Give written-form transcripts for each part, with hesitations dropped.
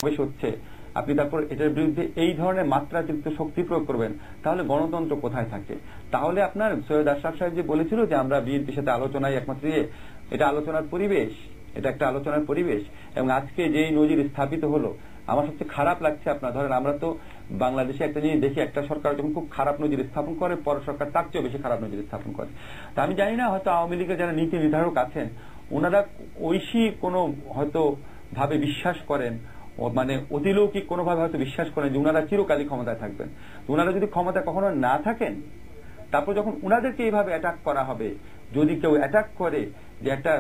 সমাবেশ হচ্ছে, আপনি তারপর এটার বিরুদ্ধে এই ধরনের মাত্রাতিরিক্ত শক্তি প্রয়োগ করবেন, তাহলে গণতন্ত্র কোথায় থাকে? তাহলে আপনার সৈয়দ আশরাফ সাহেব যে বলেছিল যে আমরা বিএনপির সাথে আলোচনায় একমাত্র এটা আলোচনার পরিবেশ, এটা একটা আলোচনার পরিবেশ। এবং আজকে যেই নজির স্থাপিত হলো, আমার সবচেয়ে খারাপ লাগছে, আপনার ধরেন আমরা তো বাংলাদেশে একটা জিনিস দেখি, একটা সরকার যখন খুব খারাপ নজির স্থাপন করে, পর সরকার তার চেয়েও বেশি খারাপ নজির স্থাপন করে। তা আমি জানি না, হয়তো আওয়ামী লীগের যারা নীতি নির্ধারক আছেন ওনারা ঐশী কোনো হয়তো ভাবে বিশ্বাস করেন, মানে অতিলৌকিক কোনোভাবে হয়তো বিশ্বাস করেন যে উনারা চিরকালই ক্ষমতায় থাকবেন। উনারা যদি ক্ষমতায় কখনো না থাকেন, তারপর যখন উনাদেরকে এইভাবে অ্যাটাক করা হবে, যদি কেউ অ্যাটাক করে যে একটা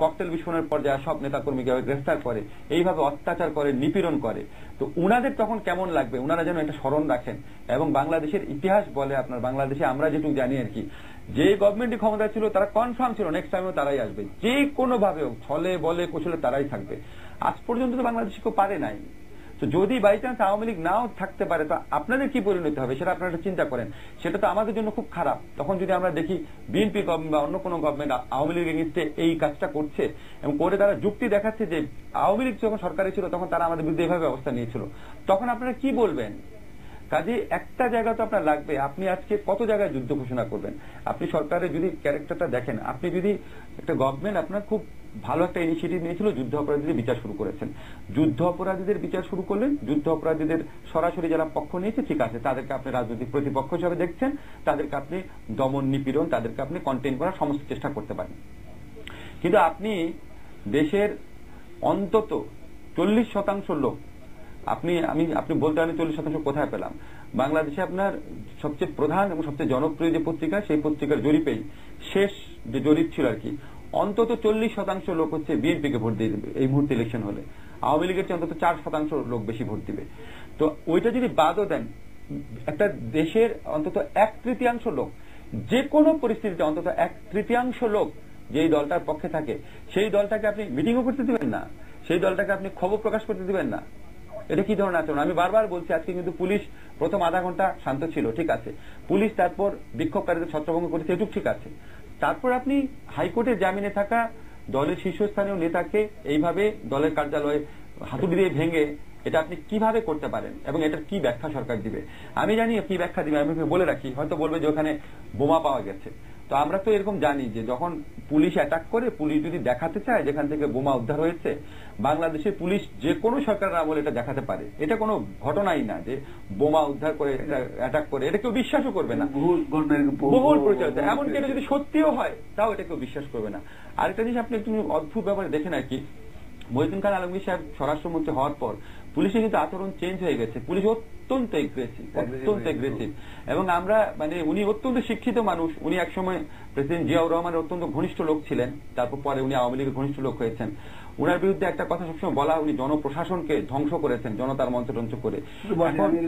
ককটেল বিস্ফোরণের পর যারা সব নেতাকর্মীকে গ্রেফতার করে, এইভাবে অত্যাচার করে, নিপীড়ন করে, তো উনাদের তখন কেমন লাগবে? উনারা যেন এটা স্মরণ রাখেন। এবং বাংলাদেশের ইতিহাস বলে, আপনার বাংলাদেশে আমরা যেটুকু জানি আর কি, যে গভর্নমেন্টই ক্ষমতায় ছিল তারা কনফার্ম ছিল নেক্সট টাইমও তারাই আসবে, যে কোনো ভাবে হোক, ছলে বলে কুশলে তারাই থাকবে। আজ পর্যন্ত তো বাংলাদেশে কেউ পারে নাই। তো যদি বাই চান্স আওয়ামী লীগ নাও থাকতে পারে, তো আপনাদের কি পরিণতি হবে সেটা আপনারা চিন্তা করেন। সেটা তো আমাদের জন্য খুব খারাপ। তখন যদি আমরা দেখি বিএনপি গভর্নমেন্ট বা অন্য কোনো গভর্নমেন্ট আওয়ামী লীগের এগেইনস্টে এই কাজটা করছে এবং করে তারা যুক্তি দেখাচ্ছে যে আওয়ামী লীগ যখন সরকারে ছিল তখন তারা আমাদের বিরুদ্ধে এইভাবে ব্যবস্থা নিয়েছিল, তখন আপনারা কি বলবেন? কাজে একটা জায়গা তো আপনার লাগবে। আপনি আজকে কত জায়গায় যুদ্ধ ঘোষণা করবেন? আপনি সরকারের যদি ক্যারেক্টারটা দেখেন, আপনি যদি একটা গভর্নমেন্ট আপনার খুব ভালো একটা ইনিশিয়েটিভ নিয়েছিল, যুদ্ধ অপরাধীদের বিচার শুরু করেছেন, যুদ্ধ অপরাধীদের বিচার শুরু করলেন, যুদ্ধ অপরাধীদের সরাসরি যারা পক্ষ নিয়েছে ঠিক আছে, তাদেরকে আপনি রাজনৈতিক প্রতিপক্ষ হিসাবে দেখছেন, তাদেরকে আপনি দমন নিপীড়ন, তাদেরকে আপনি কন্টেইন করার সমস্ত চেষ্টা করতে পারেন। কিন্তু আপনি দেশের অন্তত 40% লোক, আপনি বলতে পারেন 40% কোথায় পেলাম? বাংলাদেশে আপনার সবচেয়ে প্রধান এবং সবচেয়ে জনপ্রিয় যে পত্রিকা, সেই পত্রিকার জরিপেই শেষ যে জরিপ ছিল আর কি, অন্তত 40% লোক হচ্ছে বিএনপিকে ভোট দিয়ে দেবে এই মুহূর্তে ইলেকশন হলে। আওয়ামী লীগের চেয়ে অন্তত 4% লোক বেশি ভোট দিবে। তো ওইটা যদি বাদও দেন, একটা দেশের অন্তত 1/3 লোক, যে কোনো পরিস্থিতিতে অন্তত 1/3 লোক যেই দলটার পক্ষে থাকে, সেই দলটাকে আপনি মিটিংও করতে দিবেন না, সেই দলটাকে আপনি খবর প্রকাশ করতে দিবেন না। এটা কি ধরনের আচরণ? আমি বারবার বলছি, আজকে কিন্তু পুলিশ প্রথম আধা ঘন্টা শান্ত ছিল, ঠিক আছে, পুলিশ তারপর বিক্ষোভকারীদের ছত্রভঙ্গ করেছে, এটুকু ঠিক আছে। তারপর আপনি হাইকোর্টের জামিনে থাকা দলের শীর্ষস্থানীয় নেতাকে এইভাবে দলের কার্যালয়ে হাতুড়ি দিয়ে ভেঙে, এটা আপনি কিভাবে করতে পারেন এবং এটার কি ব্যাখ্যা সরকার দিবে? আমি জানি কি ব্যাখ্যা দিবে, আমি বলে রাখি, হয়তো বলবে যে ওখানে বোমা পাওয়া গেছে। তো আমরা তো এরকম জানি যে যখন পুলিশ অ্যাটাক করে, পুলিশ যদি দেখাতে চায় যেখান থেকে বোমা উদ্ধার হয়েছে, বাংলাদেশের পুলিশ যে কোনো সরকারের আমলে এটা দেখাতে পারে। এটা কোনো ঘটনাই না যে বোমা উদ্ধার করে অ্যাটাক করে, এটা কেউ বিশ্বাসও করবে না, বহুল প্রচারিত। এমনকি এটা যদি সত্যিও হয় তাও এটা কেউ বিশ্বাস করবে না। আরেকটা জিনিস আপনি একটু অদ্ভুত ব্যাপারে দেখেন আর কি, মহিউদ্দিন খান আলমগীর সাহেব স্বরাষ্ট্রমন্ত্রী হওয়ার পর পুলিশের কিন্তু আচরণ চেঞ্জ হয়ে গেছে। পুলিশ অত্যন্ত এগ্রেসিভ এবং আমরা মানে উনি অত্যন্ত শিক্ষিত মানুষ। উনি একসময় প্রেসিডেন্ট জিয়াউর রহমানের অত্যন্ত ঘনিষ্ঠ লোক ছিলেন, তারপর পরে উনি আওয়ামী লীগের ঘনিষ্ঠ লোক হয়েছেন। উনার বিরুদ্ধে একটা কথা সবসময় বলা, উনি জনপ্রশাসনকে ধ্বংস করেছেন জনতার মঞ্চ টঞ্চ করে।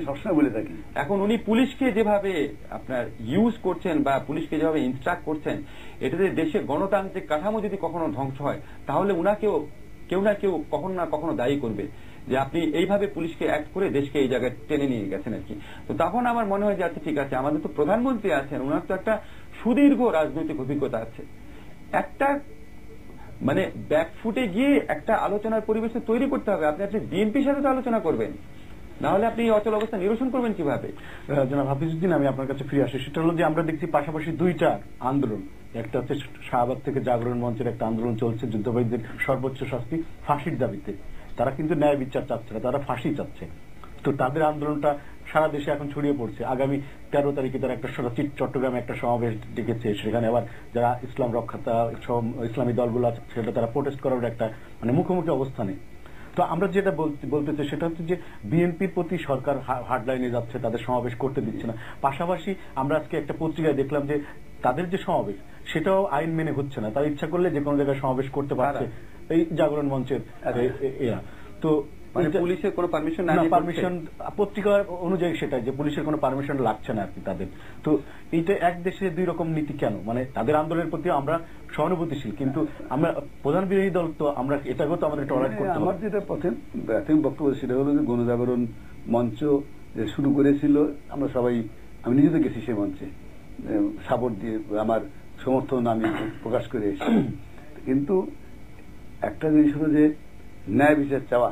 সবসময় বলে থাকি, এখন উনি পুলিশকে যেভাবে আপনার ইউজ করছেন বা পুলিশকে যেভাবে ইনস্ট্রাক্ট করছেন, এটাতে দেশের গণতান্ত্রিক কাঠামো যদি কখনো ধ্বংস হয়, তাহলে উনাকেও কেউ না কেউ কখনো না কখনো দায়ী করবে যে আপনি এইভাবে পুলিশকে অ্যাক্ট করে দেশকে এই জায়গায় টেনে নিয়ে গেছেন আর কি। তো তখন আমার মনে হয় যে আচ্ছা ঠিক আছে, আমাদের তো প্রধানমন্ত্রী আছেন, ওনার তো একটা সুদীর্ঘ রাজনৈতিক অভিজ্ঞতা আছে, একটা মানে ব্যাকফুটে গিয়ে একটা আলোচনার পরিবেশ তৈরি করতে হবে। আপনি বিএনপির সাথে তো আলোচনা করবেন, না হলে আপনি অচল অবস্থা নিরসন করবেন কিভাবে? জনাব হাফিজউদ্দিন, আমি আপনার কাছে ফিরে আসি। সেটা হলো যে আমরা দেখছি পাশাপাশি দুইটা আন্দোলন, একটা হচ্ছে শাহবাগ থেকে জাগরণ মঞ্চের একটা আন্দোলন চলছে যুদ্ধবাহীদের সর্বোচ্চ শাস্তি ফাঁসির দাবিতে। তারা কিন্তু ন্যায় বিচার চাচ্ছে না, তারা ফাঁসি চাচ্ছে। তো তাদের আন্দোলনটা সারা দেশে এখন ছড়িয়ে পড়ছে। আগামী 13 তারিখে তারা একটা চট্টগ্রামে একটা সমাবেশ ডেকেছে, সেখানে আবার যারা ইসলাম রক্ষাতা ইসলামী দলগুলো আছে সেটা তারা প্রোটেস্ট করার একটা মানে মুখোমুখি অবস্থানে। তো আমরা যেটা বলতে চাই সেটা হচ্ছে যে বিএনপির প্রতি সরকার হার্ডলাইনে যাচ্ছে, তাদের সমাবেশ করতে দিচ্ছে না। পাশাপাশি আমরা আজকে একটা পত্রিকায় দেখলাম যে তাদের যে সমাবেশ সেটাও আইন মেনে হচ্ছে না, তারা ইচ্ছা করলে যে কোনো জায়গায় সমাবেশ করতে পারছে এই জাগরণ মঞ্চের এরা। তো পুলিশের কোনো পারমিশন না, পারমিশন পত্রিকা অনুযায়ী সেটাই যে পুলিশের কোনো পারমিশন লাগছে না আর কি তাদের। তো এইটা এক দেশে দুই রকম নীতি কেন? মানে তাদের আন্দোলনের প্রতি আমরা সহানুভূতিশীল, কিন্তু আমরা প্রধান বিরোধী দল, তো আমরা এটাকেও তো আমাদের টলারেট করতে হবে। আমার যেটা প্রাথমিক বক্তব্য সেটা হলো যে গণজাগরণ মঞ্চ যে শুরু করেছিল, আমরা সবাই, আমি নিজে তো গেছি সে মঞ্চে, সাপোর্ট দিয়ে আমার সমর্থন আমি প্রকাশ করে এসেছি। কিন্তু একটা জিনিস হলো যে ন্যায় বিচার চাওয়া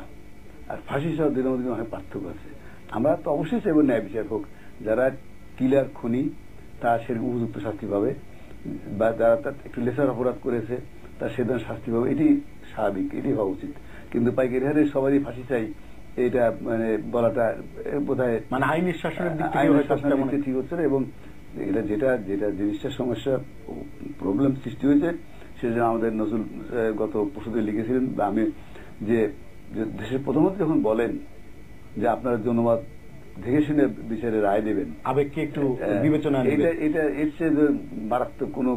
আর ফাঁসি সহ দিনের মধ্যে অনেক পার্থক্য আছে। আমরা তো অবশ্যই চাইব ন্যায় বিচার হোক, যারা কিলার খুনি তার সেরকম উপযুক্ত শাস্তি পাবে, বা যারা তার একটু লেসার অপরাধ করেছে তার সে ধরনের শাস্তি পাবে, এটি স্বাভাবিক, এটি হওয়া উচিত। কিন্তু পাইকারি হারে সবারই ফাঁসি চাই এটা মানে বলাটা বোধহয় মানে আইনের শাসনের দিক থেকে ঠিক হচ্ছে না। এবং এটা যেটা জিনিসটার সমস্যা প্রবলেম সৃষ্টি হয়েছে সেটা আমাদের নজরুল গত পরশুদিন লিখেছিলেন, বা আমি যে দেশের প্রধানমন্ত্রী যখন বলেন যে আপনারা জনমত দেখে শুনে বিচারের রায় দেবেন, আবেগকে একটু বিবেচনা, এটা এর চেয়ে মারাত্মক কোনো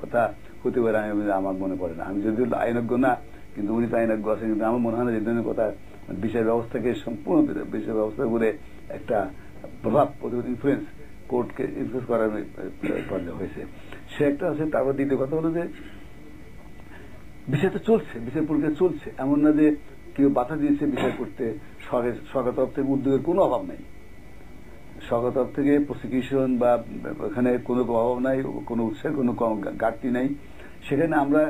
কথা হতে পারে আমার মনে পড়ে না। আমি যদিও আইনজ্ঞ না, কিন্তু উনি তো আইনজ্ঞ আছেন, কিন্তু আমার মনে হয় না যে ধরনের কথা বিচার ব্যবস্থাকে সম্পূর্ণ বিচার ব্যবস্থা করে একটা প্রভাব ইনফ্লুয়েন্স কোর্টকে ইনফ্লুয়েন্স করার হয়েছে সে একটা আছে। তারপর দ্বিতীয় কথা হলো যে বিচার তো চলছে, বিচার প্রক্রিয়া চলছে, এমন না যে কেউ বাধা দিয়েছে বিচার করতে। সরকার তরফ থেকে উদ্যোগের কোনো অভাব নাই, সরকার তরফ থেকে প্রসিকিউশন বা এখানে কোনো অভাব নাই, কোনো উৎসাহের কোনো ঘাটতি নাই। সেখানে আমরা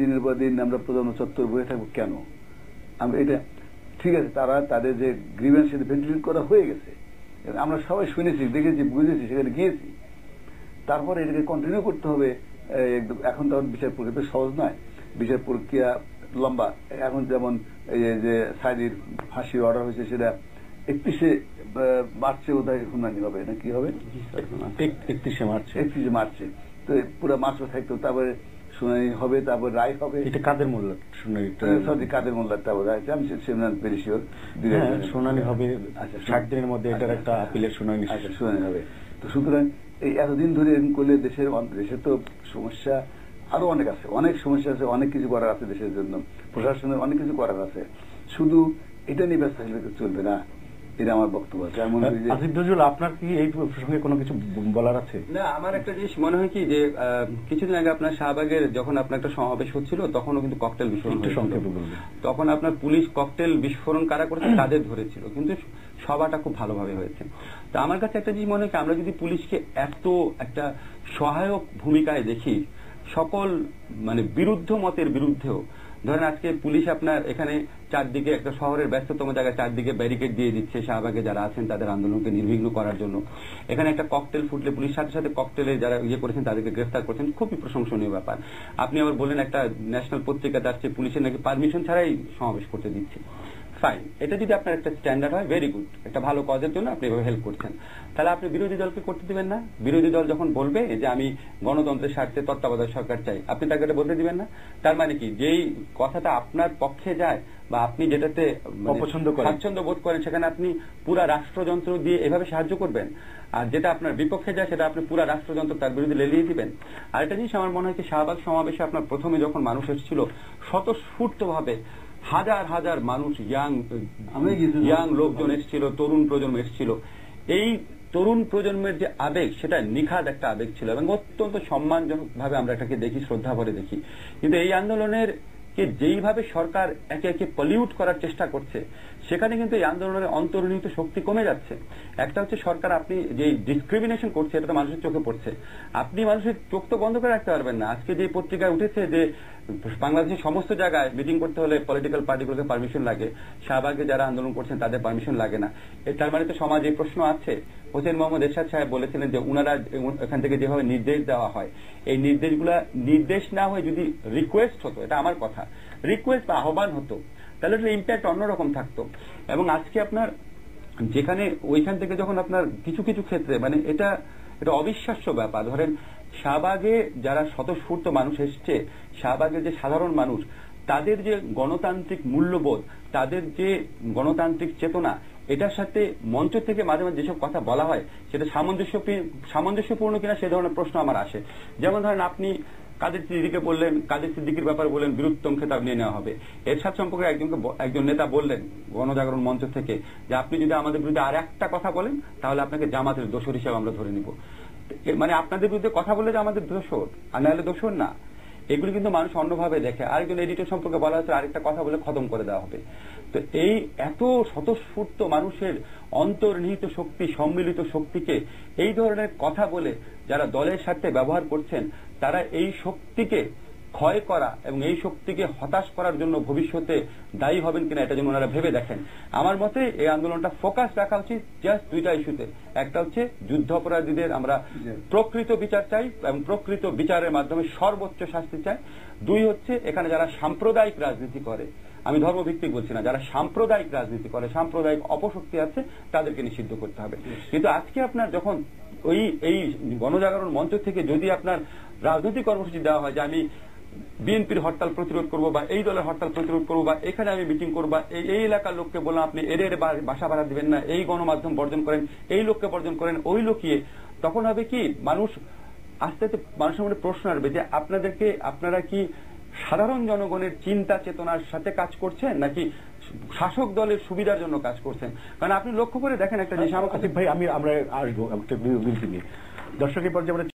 দিনের পর দিন আমরা প্রধান চত্বর বয়ে থাকবো কেন? আমরা এটা ঠিক আছে, তারা তাদের যে গ্রিভেন্স সেটা ভেন্টিলেট করা হয়ে গেছে, আমরা সবাই শুনেছি, দেখেছি, বুঝেছি, সেখানে গিয়েছি। তারপরে এটাকে কন্টিনিউ করতে হবে। এখন তো বিচার প্রক্রিয়া সহজ নয়, বিচার প্রক্রিয়া লম্বা। এখন যেমন এই যে সাইদির ফাঁসির অর্ডার হয়েছে সেটা 31শে মার্চে বোধহয় শুনানি হবে, না কি হবে? 31শে মার্চে। তো পুরো মাসও থাকতো, তারপরে শুনানি হবে, তারপর রায় হবে। এটা কাদের মোল্লার শুনানি? কাদের মোল্লার তারপর রায়, আমি সেমনাথ বেরিশিওর শুনানি হবে। আচ্ছা, 60 দিনের মধ্যে এটার একটা আপিলের শুনানি হবে। তো সুতরাং এই এতদিন ধরে এরকম করলে দেশের তো সমস্যা আরো অনেক আছে, অনেক সমস্যা আছে, অনেক কিছু করার আছে দেশের জন্য, প্রশাসনের অনেক কিছু করার আছে। শুধু এটা নিয়ে ব্যস্ত হলে চলবে না, এটা আমার বক্তব্য আছে। আসিফ নজরুল, আপনার কি এই প্রসঙ্গে কোনো কিছু বলার আছে? না, আমার একটা জিনিস মনে হয় কি যে কিছুদিন আগে আপনার শাহবাগের যখন আপনার একটা সমাবেশ হচ্ছিল তখনও কিন্তু ককটেল বিস্ফোরণ তখন আপনার পুলিশ ককটেল বিস্ফোরণ কারা করেছে তাদের ধরেছিল, কিন্তু সভাটা খুব ভালোভাবে হয়েছে। তো আমার কাছে একটা জিনিস মনে হয় আমরা যদি পুলিশকে এত একটা সহায়ক ভূমিকায় দেখি সকল মানে বিরুদ্ধ মতের বিরুদ্ধেও, ধরেন আজকে পুলিশ আপনার এখানে চারদিকে একটা শহরের ব্যস্ততম জায়গায় চারদিকে ব্যারিকেড দিয়ে দিচ্ছে শাহবাগে যারা আছেন তাদের আন্দোলনকে নির্বিঘ্ন করার জন্য। এখানে একটা ককটেল ফুটলে পুলিশ সাথে সাথে ককটেলে যারা করেছেন তাদেরকে গ্রেফতার করছেন, খুবই প্রশংসনীয় ব্যাপার। আপনি আবার বললেন একটা ন্যাশনাল পত্রিকা যাচ্ছে পুলিশের নাকি পারমিশন ছাড়াই সমাবেশ করতে দিচ্ছে। ফাইন, এটা যদি আপনার একটা স্ট্যান্ডার্ড হয়, ভেরি গুড, একটা ভালো কাজের জন্য আপনি এভাবে হেল্প করছেন। তাহলে আপনি বিরোধী দলকে করতে দিবেন না? বিরোধী দল যখন বলবে যে আমি গণতন্ত্রের স্বার্থে তত্ত্বাবধায়ক সরকার চাই, আপনি তাকে এটা বলতে দিবেন না? তার মানে কি, যেই কথাটা আপনার পক্ষে যায় বা আপনি যেটাতে স্বাচ্ছন্দ্য বোধ করেন সেখানে আপনি পুরা রাষ্ট্রযন্ত্র দিয়ে এভাবে সাহায্য করবেন, আর যেটা আপনার বিপক্ষে যায় সেটা আপনি পুরা রাষ্ট্রযন্ত্র তার বিরুদ্ধে লেলিয়ে দিবেন। আর একটা জিনিস আমার মনে হয় কি, শাহবাগ সমাবেশে আপনার প্রথমে যখন মানুষ এসেছিল স্বতঃস্ফূর্তভাবে হাজার হাজার মানুষ, ইয়াং লোকজন এসেছিল, তরুণ প্রজন্ম এসেছিল। এই তরুণ প্রজন্মের যে আবেগ সেটা নিখাদ একটা আবেগ ছিল এবং অত্যন্ত সম্মানজনক ভাবে আমরা এটাকে দেখি, শ্রদ্ধা ভরে দেখি। কিন্তু এই আন্দোলনের কে যেইভাবে সরকার একে একে পলিউট করার চেষ্টা করছে সেখানে কিন্তু এই আন্দোলনের অন্তর্নিহিত শক্তি কমে যাচ্ছে। একটা হচ্ছে সরকার আপনি যে ডিসক্রিমিনেশন করছে এটা তো মানুষের চোখে পড়ছে, আপনি মানুষের চোখ তো বন্ধ করে রাখতে পারবেন না। আজকে যে পত্রিকায় উঠেছে যে বাংলাদেশের সমস্ত জায়গায় মিটিং করতে হলে পলিটিক্যাল পার্টিগুলোকে পারমিশন লাগে, শাহবাগে যারা আন্দোলন করছেন তাদের পারমিশন লাগে না, তার মানে তো সমাজে প্রশ্ন আছে। হোসেন মোহাম্মদ এরশাদ সাহেব বলেছিলেন যে উনারা এখান থেকে যেভাবে নির্দেশ দেওয়া হয়, এই নির্দেশগুলা নির্দেশ না হয়ে যদি রিকোয়েস্ট হতো, এটা আমার কথা, রিকোয়েস্ট বা আহ্বান হতো, তাহলে এটার ইম্প্যাক্ট অন্যরকম থাকতো। এবং আজকে আপনার যেখানে ওইখান থেকে যখন আপনার কিছু কিছু ক্ষেত্রে মানে এটা অবিশ্বাস্য ব্যাপার, ধরেন শাহবাগে যারা স্বতঃস্ফূর্ত মানুষ এসছে, শাহবাগের যে সাধারণ মানুষ, তাদের যে গণতান্ত্রিক মূল্যবোধ, তাদের যে গণতান্ত্রিক চেতনা, এটার সাথে মঞ্চ থেকে মাঝে মাঝে যেসব কথা বলা হয় সেটা সামঞ্জস্যপূর্ণ কিনা সে ধরনের প্রশ্ন আমার আসে। যেমন ধরেন আপনি কাদের সিদ্দিকীকে বললেন, কাদের সিদ্দিকীর ব্যাপারে বললেন বীরুত্তম খেতাব নিয়ে নেওয়া হবে। এরশাদ সম্পর্কে একজন নেতা বললেন গণজাগরণ মঞ্চ থেকে যে আপনি যদি আমাদের বিরুদ্ধে আর একটা কথা বলেন তাহলে আপনাকে জামাতের দোষর হিসেবে আমরা ধরে নিব। মানে আপনাদের বিরুদ্ধে কথা বললে যে আমাদের দোষর, আর নাহলে দোষর না, এগুলি কিন্তু মানুষ অন্যভাবে দেখে। আরেকজন এডিটর সম্পর্কে বলা হচ্ছে আরেকটা কথা বলে খতম করে দেওয়া হবে। তো এই এত স্বতঃস্ফূর্ত মানুষের অন্তর্নিহিত শক্তি, সম্মিলিত শক্তিকে এই ধরনের কথা বলে যারা দলের স্বার্থে ব্যবহার করছেন, তারা এই শক্তিকে ক্ষয় করা এবং এই শক্তিকে হতাশ করার জন্য ভবিষ্যতে দায়ী হবেন কিনা এটা যেন ওনারা ভেবে দেখেন। আমার মতে এই আন্দোলনটা ফোকাস রাখা উচিত জাস্ট দুইটা ইস্যুতে। একটা হচ্ছে যুদ্ধ অপরাধীদের আমরা প্রকৃত বিচার চাই এবং প্রকৃত বিচারের মাধ্যমে সর্বোচ্চ শাস্তি চাই। দুই হচ্ছে এখানে যারা সাম্প্রদায়িক রাজনীতি করে, আমি ধর্মভিত্তিক বলছি না, যারা সাম্প্রদায়িক রাজনীতি করে, সাম্প্রদায়িক অপশক্তি আছে, তাদেরকে নিষিদ্ধ করতে হবে। কিন্তু আজকে আপনার যখন এই গণজাগরণ মঞ্চ থেকে যদি আপনার রাজনৈতিক কর্মসূচি দেওয়া হয় যে আমি বিএনপির হরতাল প্রতিরোধ করবো বা এই দলের হরতাল প্রতিরোধ করবো বা এখানে আমি মিটিং করবো বা এই এলাকার লোককে বললাম আপনি এদের বাসা ভাড়া দিবেন না, এই গণমাধ্যম বর্জন করেন, এই লোককে বর্জন করেন, ওই লোকিয়ে, তখন হবে কি মানুষ আস্তে আস্তে মানুষের মধ্যে প্রশ্ন আসবে যে আপনারা কি সাধারণ জনগণের চিন্তা চেতনার সাথে কাজ করছেন নাকি শাসক দলের সুবিধার জন্য কাজ করছেন? কারণ আপনি লক্ষ্য করে দেখেন একটা জিনিস, আমার কাছে ভাই আমরা আসবো একটা বিরতি নিয়ে। দর্শকের পর্যায়ে